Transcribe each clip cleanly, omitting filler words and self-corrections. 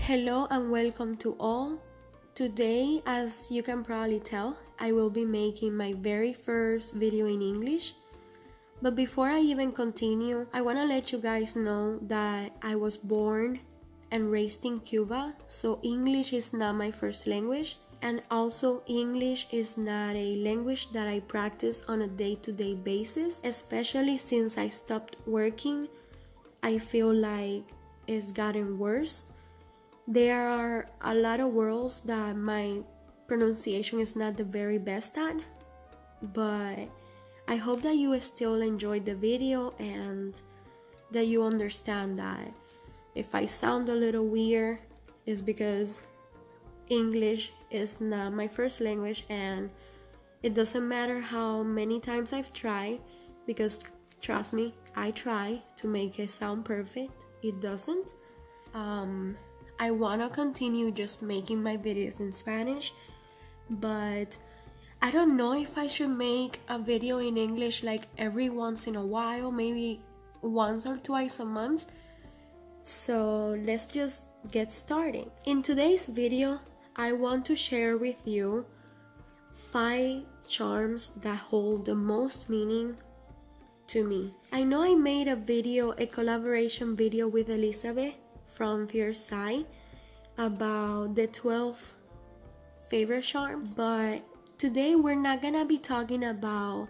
Hello and welcome to all. Today, as you can probably tell, I will be making my very first video in English. But before I even continue, I want to let you guys know that I was born and raised in Cuba, so English is not my first language. And also, English is not a language that I practice on a day-to-day basis, especially since I stopped working. I feel like it's gotten worse. There are a lot of words that my pronunciation is not the very best at, but I hope that you still enjoyed the video and that you understand that if I sound a little weird, it's because English is not my first language, and it doesn't matter how many times I've tried, because trust me, I try to make it sound perfect. It doesn't. I want to continue just making my videos in Spanish, but I don't know if I should make a video in English like every once in a while, maybe once or twice a month. So let's just get started. In today's video, I want to share with you 5 charms that hold the most meaning to me. I know I made a collaboration video with Elizabeth from Fierce about the 12 favorite charms, but today we're not gonna be talking about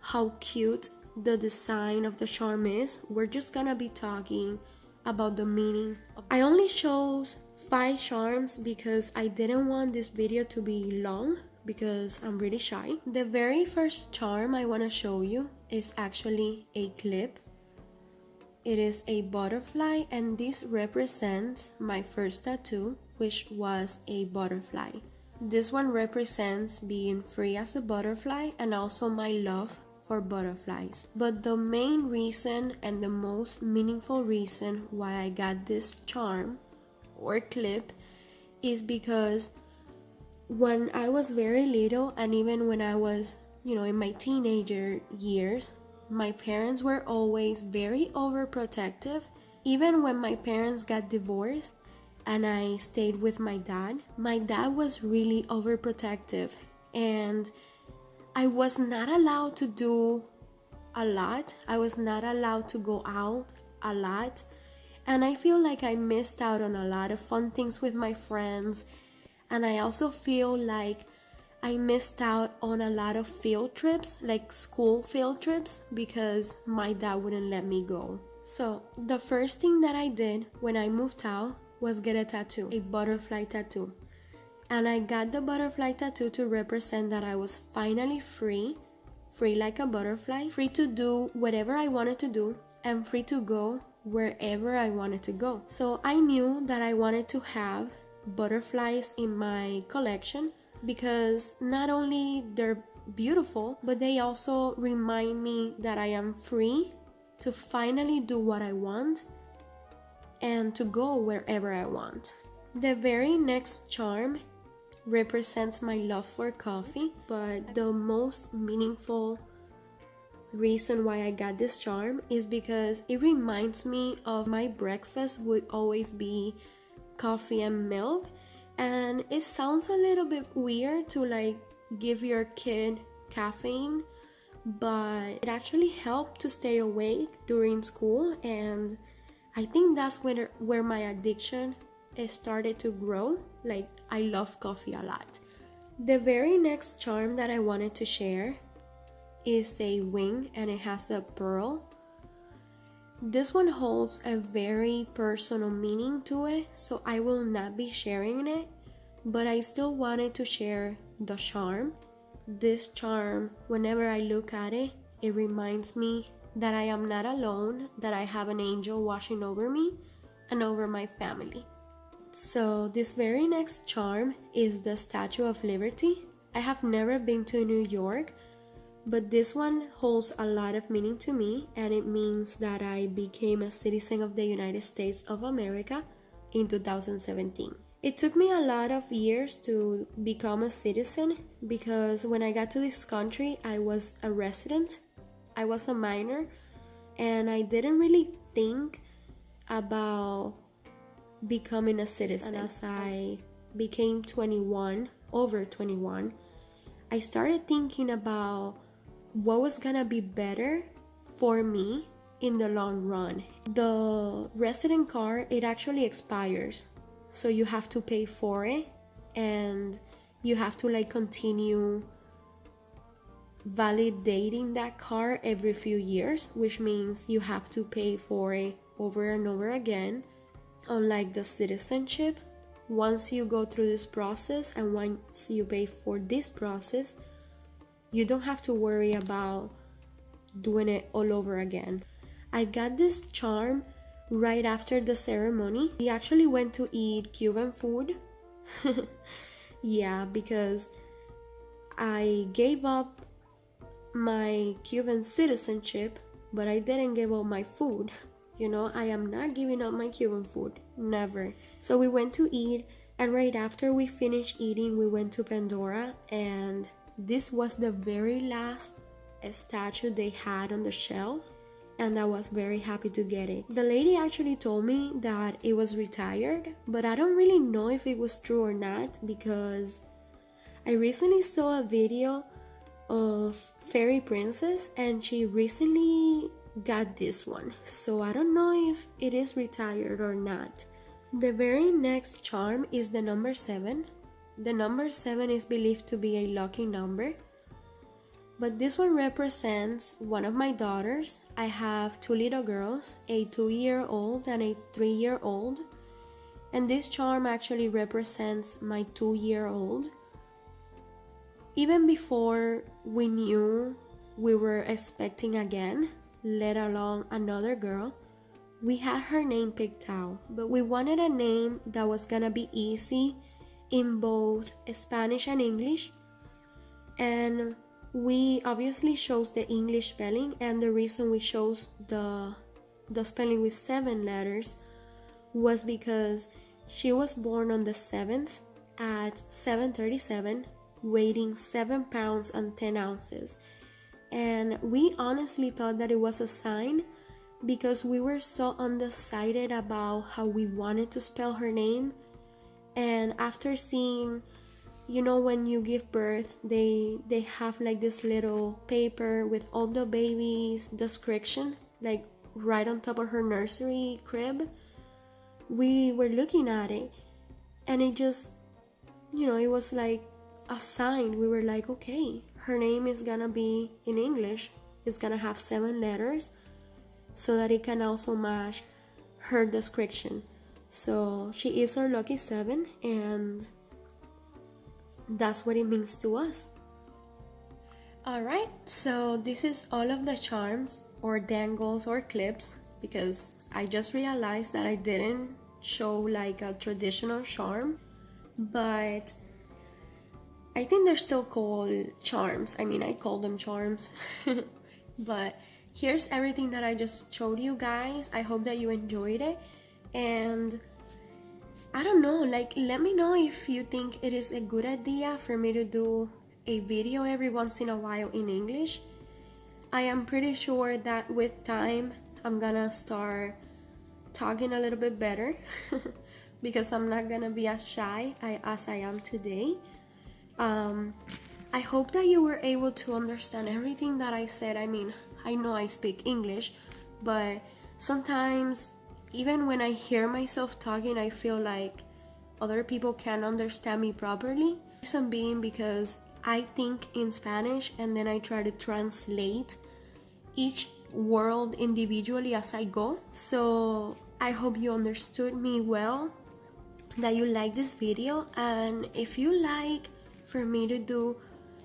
how cute the design of the charm is. We're just gonna be talking about the meaning. I only chose 5 charms because I didn't want this video to be long because I'm really shy. The very first charm I want to show you is actually a clip. It is a butterfly, and this represents my first tattoo, which was a butterfly. This one represents being free as a butterfly and also my love for butterflies. But the main reason and the most meaningful reason why I got this charm or clip is because when I was very little, and even when I was, in my teenager years, my parents were always very overprotective. Even when my parents got divorced and I stayed with my dad was really overprotective, and I was not allowed to do a lot. I was not allowed to go out a lot, and I feel like I missed out on a lot of fun things with my friends. And I also feel like I missed out on a lot of field trips, like school field trips, because my dad wouldn't let me go. So the first thing that I did when I moved out was get a tattoo, a butterfly tattoo. And I got the butterfly tattoo to represent that I was finally free like a butterfly, free to do whatever I wanted to do, and free to go wherever I wanted to go. So I knew that I wanted to have butterflies in my collection because not only they're beautiful, but they also remind me that I am free to finally do what I want and to go wherever I want. The very next charm represents my love for coffee, but the most meaningful reason why I got this charm is because it reminds me of my breakfast would always be coffee and milk. And it sounds a little bit weird to give your kid caffeine, but it actually helped to stay awake during school, and I think that's where my addiction started to grow. I love coffee a lot. The very next charm that I wanted to share is a wing, and it has a pearl. This one holds a very personal meaning to it, so I will not be sharing it, but I still wanted to share the charm. This charm, whenever I look at it, it reminds me that I am not alone, that I have an angel watching over me and over my family. So this very next charm is the Statue of Liberty. I have never been to New York, but this one holds a lot of meaning to me, and it means that I became a citizen of the United States of America in 2017. It took me a lot of years to become a citizen because when I got to this country, I was a resident, I was a minor, and I didn't really think about becoming a citizen. And as I became 21, over 21, I started thinking about what was gonna be better for me in the long run. The resident card, it actually expires, so you have to pay for it, and you have to like continue validating that card every few years, which means you have to pay for it over and over again. Unlike the citizenship, once you go through this process and once you pay for this process, you don't have to worry about doing it all over again. I got this charm right after the ceremony. We actually went to eat Cuban food. Yeah, because I gave up my Cuban citizenship, but I didn't give up my food. You know, I am not giving up my Cuban food, never. So we went to eat, and right after we finished eating, we went to Pandora, and this was the very last statue they had on the shelf, and I was very happy to get it. The lady actually told me that it was retired, but I don't really know if it was true or not, because I recently saw a video of Fairy Princess, and she recently got this one, so I don't know if it is retired or not. The very next charm is the number 7. The number 7 is believed to be a lucky number, but this one represents one of my daughters. I have 2 little girls, a 2-year-old and a 3-year-old, and this charm actually represents my 2-year-old. Even before we knew we were expecting again, let alone another girl, we had her name picked out, but we wanted a name that was gonna be easy in both Spanish and English, and we obviously chose the English spelling, and the reason we chose the spelling with 7 letters was because she was born on the 7th at 7:37, weighing 7 pounds and 10 ounces. And we honestly thought that it was a sign, because we were so undecided about how we wanted to spell her name. And after seeing, you know, when you give birth, they have like this little paper with all the baby's description, like right on top of her nursery crib. We were looking at it, and it just, you know, it was like a sign. We were like, okay, her name is gonna be in English. It's gonna have 7 letters, so that it can also match her description. So she is our lucky 7, and that's what it means to us. Alright, so this is all of the charms or dangles or clips, because I just realized that I didn't show like a traditional charm, but I think they're still called charms. I mean, I call them charms. But here's everything that I just showed you guys. I hope that you enjoyed it, and I don't know, like, let me know if you think it is a good idea for me to do a video every once in a while in English. I am pretty sure that with time I'm gonna start talking a little bit better because I'm not gonna be as shy as I am today. I hope that you were able to understand everything that I said. I mean, I know I speak English, but sometimes even when I hear myself talking, I feel like other people can't understand me properly. Reason being because I think in Spanish and then I try to translate each word individually as I go. So I hope you understood me well, that you like this video, and if you like for me to do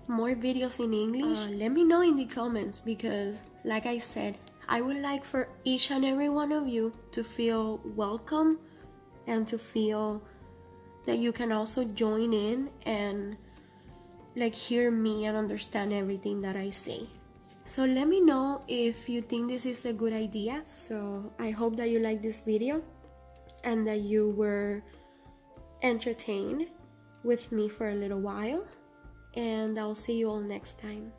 more videos in English, let me know in the comments, because like I said, I would like for each and every one of you to feel welcome and to feel that you can also join in and like hear me and understand everything that I say. So let me know if you think this is a good idea. So I hope that you like this video and that you were entertained with me for a little while, and I'll see you all next time.